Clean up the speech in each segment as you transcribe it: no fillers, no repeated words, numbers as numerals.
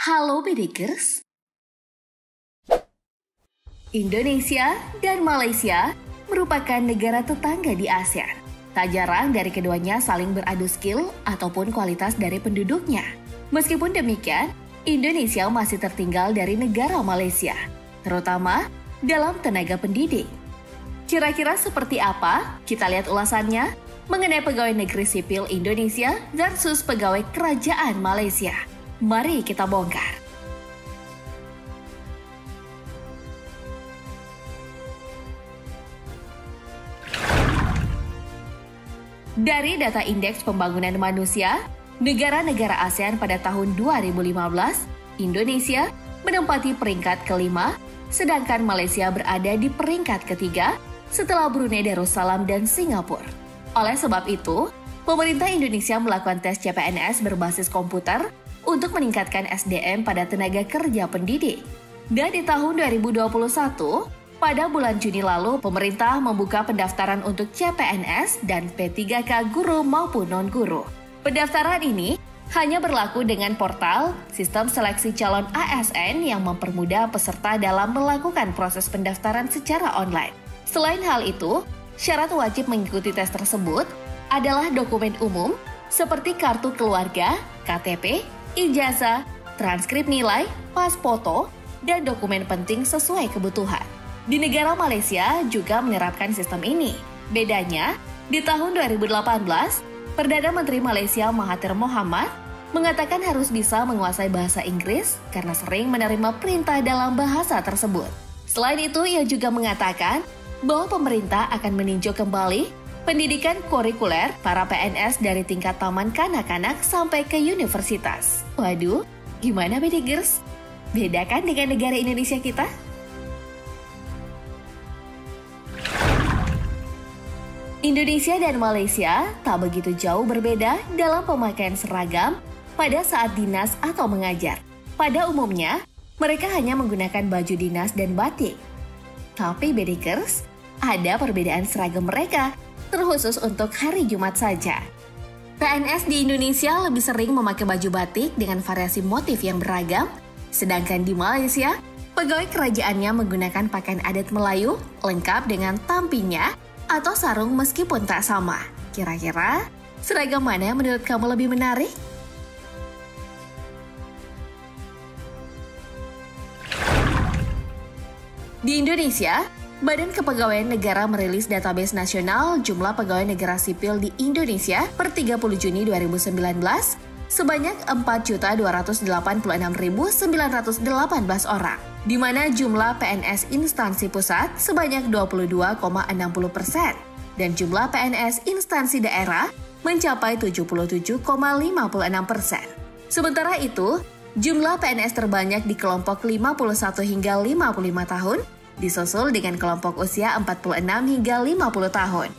Halo Bedikers. Indonesia dan Malaysia merupakan negara tetangga di ASEAN. Tak jarang dari keduanya saling beradu skill ataupun kualitas dari penduduknya. Meskipun demikian, Indonesia masih tertinggal dari negara Malaysia, terutama dalam tenaga pendidik. Kira-kira seperti apa? Kita lihat ulasannya mengenai pegawai negeri sipil Indonesia versus pegawai kerajaan Malaysia. Mari kita bongkar. Dari data Indeks Pembangunan Manusia, negara-negara ASEAN pada tahun 2015, Indonesia menempati peringkat kelima, sedangkan Malaysia berada di peringkat ketiga setelah Brunei Darussalam dan Singapura. Oleh sebab itu, pemerintah Indonesia melakukan tes CPNS berbasis komputer untuk meningkatkan SDM pada tenaga kerja pendidik. Dan di tahun 2021, pada bulan Juni lalu, pemerintah membuka pendaftaran untuk CPNS dan P3K guru maupun non-guru. Pendaftaran ini hanya berlaku dengan portal sistem seleksi calon ASN yang mempermudah peserta dalam melakukan proses pendaftaran secara online. Selain hal itu, syarat wajib mengikuti tes tersebut adalah dokumen umum seperti kartu keluarga, KTP, ijazah, transkrip nilai, pas foto, dan dokumen penting sesuai kebutuhan. Di negara Malaysia juga menerapkan sistem ini. Bedanya, di tahun 2018, Perdana Menteri Malaysia Mahathir Mohamad mengatakan harus bisa menguasai bahasa Inggris karena sering menerima perintah dalam bahasa tersebut. Selain itu, ia juga mengatakan bahwa pemerintah akan meninjau kembali pendidikan kurikuler para PNS dari tingkat taman kanak-kanak sampai ke universitas. Waduh, gimana Bedikers? Beda kan dengan negara Indonesia kita? Indonesia dan Malaysia tak begitu jauh berbeda dalam pemakaian seragam pada saat dinas atau mengajar. Pada umumnya, mereka hanya menggunakan baju dinas dan batik. Tapi Bedikers, ada perbedaan seragam mereka, terkhusus untuk hari Jumat saja. PNS di Indonesia lebih sering memakai baju batik dengan variasi motif yang beragam, sedangkan di Malaysia, pegawai kerajaannya menggunakan pakaian adat Melayu lengkap dengan tampinya atau sarung meskipun tak sama. Kira-kira, seragam mana yang menurut kamu lebih menarik? Di Indonesia, Badan Kepegawaian Negara merilis database nasional jumlah pegawai negara sipil di Indonesia per 30 Juni 2019 sebanyak 4.286.918 orang, di mana jumlah PNS instansi pusat sebanyak 22,60% dan jumlah PNS instansi daerah mencapai 77,56%. Sementara itu, jumlah PNS terbanyak di kelompok 51 hingga 55 tahun, disusul dengan kelompok usia 46 hingga 50 tahun.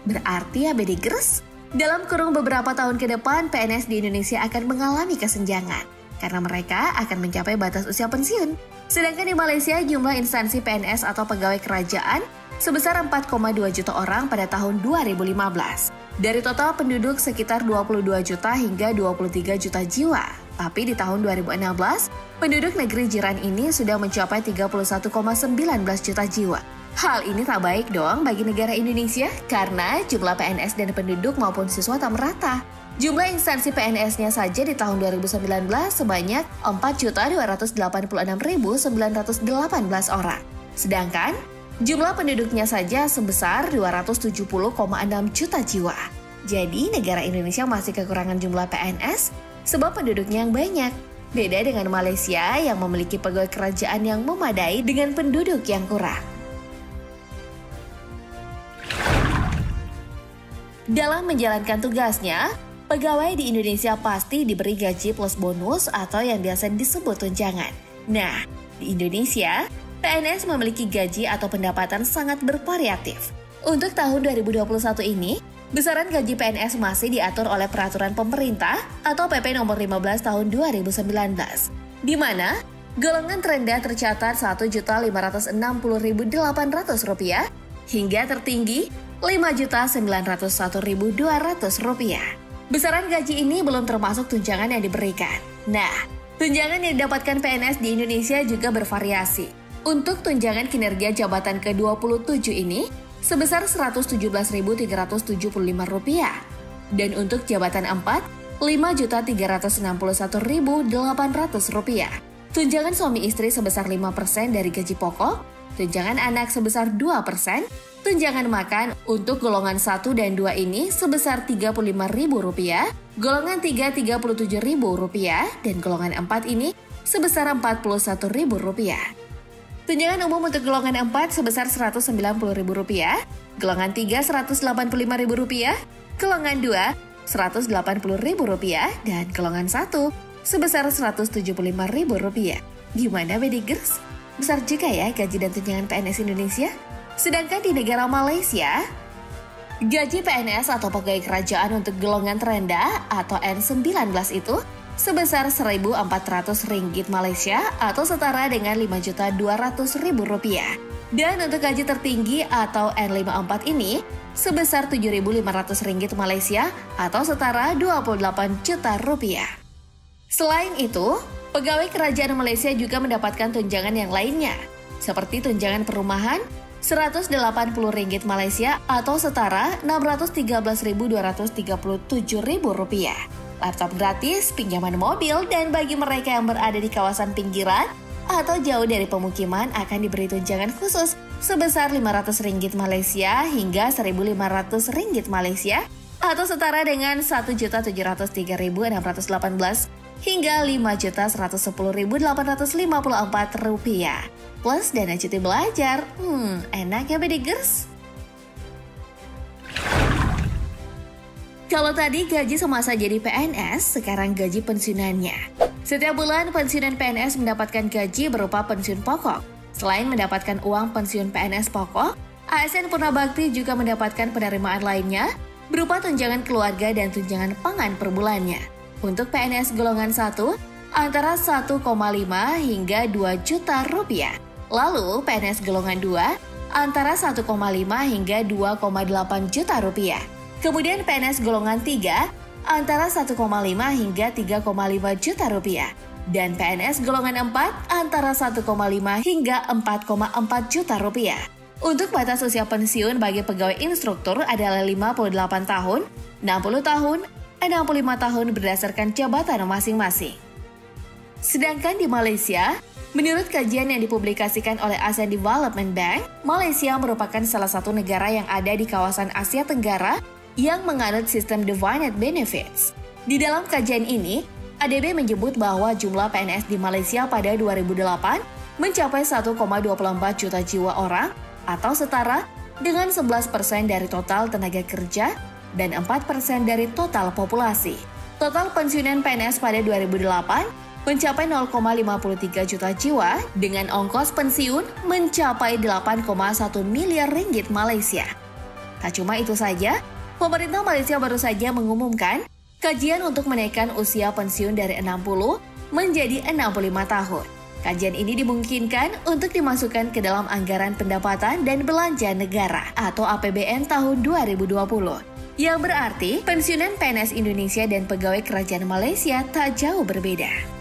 Berarti ya Bedikers, dalam kurung beberapa tahun ke depan PNS di Indonesia akan mengalami kesenjangan karena mereka akan mencapai batas usia pensiun. Sedangkan di Malaysia jumlah instansi PNS atau pegawai kerajaan sebesar 4,2 juta orang pada tahun 2015. Dari total penduduk sekitar 22 juta hingga 23 juta jiwa. Tapi di tahun 2016, penduduk negeri jiran ini sudah mencapai 31,19 juta jiwa. Hal ini tak baik dong bagi negara Indonesia karena jumlah PNS dan penduduk maupun siswa tak merata. Jumlah instansi PNS-nya saja di tahun 2019 sebanyak 4.286.918 orang. Sedangkan jumlah penduduknya saja sebesar 270,6 juta jiwa. Jadi negara Indonesia masih kekurangan jumlah PNS sebab penduduknya yang banyak. Beda dengan Malaysia yang memiliki pegawai kerajaan yang memadai dengan penduduk yang kurang. Dalam menjalankan tugasnya, pegawai di Indonesia pasti diberi gaji plus bonus atau yang biasa disebut tunjangan. Nah, di Indonesia, PNS memiliki gaji atau pendapatan sangat bervariatif. Untuk tahun 2021 ini, besaran gaji PNS masih diatur oleh Peraturan Pemerintah atau PP nomor 15 tahun 2019, di mana golongan terendah tercatat Rp1.560.800 hingga tertinggi Rp5.901.200. Besaran gaji ini belum termasuk tunjangan yang diberikan. Nah, Tunjangan yang didapatkan PNS di Indonesia juga bervariasi. Untuk tunjangan kinerja jabatan ke-27 ini sebesar Rp117.375. Dan untuk jabatan 4, Rp5.361.800. Tunjangan suami istri sebesar 5% dari gaji pokok, tunjangan anak sebesar 2%, tunjangan makan untuk golongan 1 dan 2 ini sebesar Rp35.000, golongan 3 Rp37.000, dan golongan 4 ini sebesar Rp41.000. Tunjangan umum untuk golongan 4 sebesar Rp190.000, golongan 3 Rp185.000, golongan 2 Rp180.000, dan golongan 1 sebesar Rp175.000. Gimana Bedigers? Besar juga ya gaji dan tunjangan PNS Indonesia? Sedangkan di negara Malaysia, gaji PNS atau pegawai kerajaan untuk golongan terendah atau N19 itu sebesar Rp1.400 Malaysia atau setara dengan Rp5.200.000. Dan untuk gaji tertinggi atau N54 ini sebesar Rp7.500 Malaysia atau setara Rp28 juta. Selain itu, pegawai kerajaan Malaysia juga mendapatkan tunjangan yang lainnya, seperti tunjangan perumahan Rp180 Malaysia atau setara Rp613.237.000. Laptop gratis, pinjaman mobil, dan bagi mereka yang berada di kawasan pinggiran atau jauh dari pemukiman akan diberi tunjangan khusus sebesar Rp500 Malaysia hingga Rp1.500 Malaysia atau setara dengan Rp1.703.618 hingga Rp5.110.854 plus dana cuti belajar. Enak ya Bedigers? Kalau tadi gaji semasa jadi PNS, sekarang gaji pensiunannya. Setiap bulan pensiunan PNS mendapatkan gaji berupa pensiun pokok. Selain mendapatkan uang pensiun PNS pokok, ASN Purnabakti juga mendapatkan penerimaan lainnya berupa tunjangan keluarga dan tunjangan pangan per bulannya. Untuk PNS golongan 1, antara 1,5 hingga 2 juta rupiah. Lalu PNS golongan 2, antara 1,5 hingga 2,8 juta rupiah. Kemudian PNS golongan 3, antara 1,5 hingga 3,5 juta rupiah. Dan PNS golongan 4, antara 1,5 hingga 4,4 juta rupiah. Untuk batas usia pensiun bagi pegawai instruktur adalah 58 tahun, 60 tahun, 65 tahun berdasarkan jabatan masing-masing. Sedangkan di Malaysia, menurut kajian yang dipublikasikan oleh Asian Development Bank, Malaysia merupakan salah satu negara yang ada di kawasan Asia Tenggara yang menganut sistem Defined Benefits. Di dalam kajian ini, ADB menyebut bahwa jumlah PNS di Malaysia pada 2008 mencapai 1,24 juta jiwa orang atau setara dengan 11% dari total tenaga kerja dan 4% dari total populasi. Total pensiunan PNS pada 2008 mencapai 0,53 juta jiwa dengan ongkos pensiun mencapai 8,1 miliar ringgit Malaysia. Tak cuma itu saja, pemerintah Malaysia baru saja mengumumkan kajian untuk menaikkan usia pensiun dari 60 menjadi 65 tahun. Kajian ini dimungkinkan untuk dimasukkan ke dalam anggaran pendapatan dan belanja negara atau APBN tahun 2020. Yang berarti pensiunan PNS Indonesia dan pegawai kerajaan Malaysia tak jauh berbeda.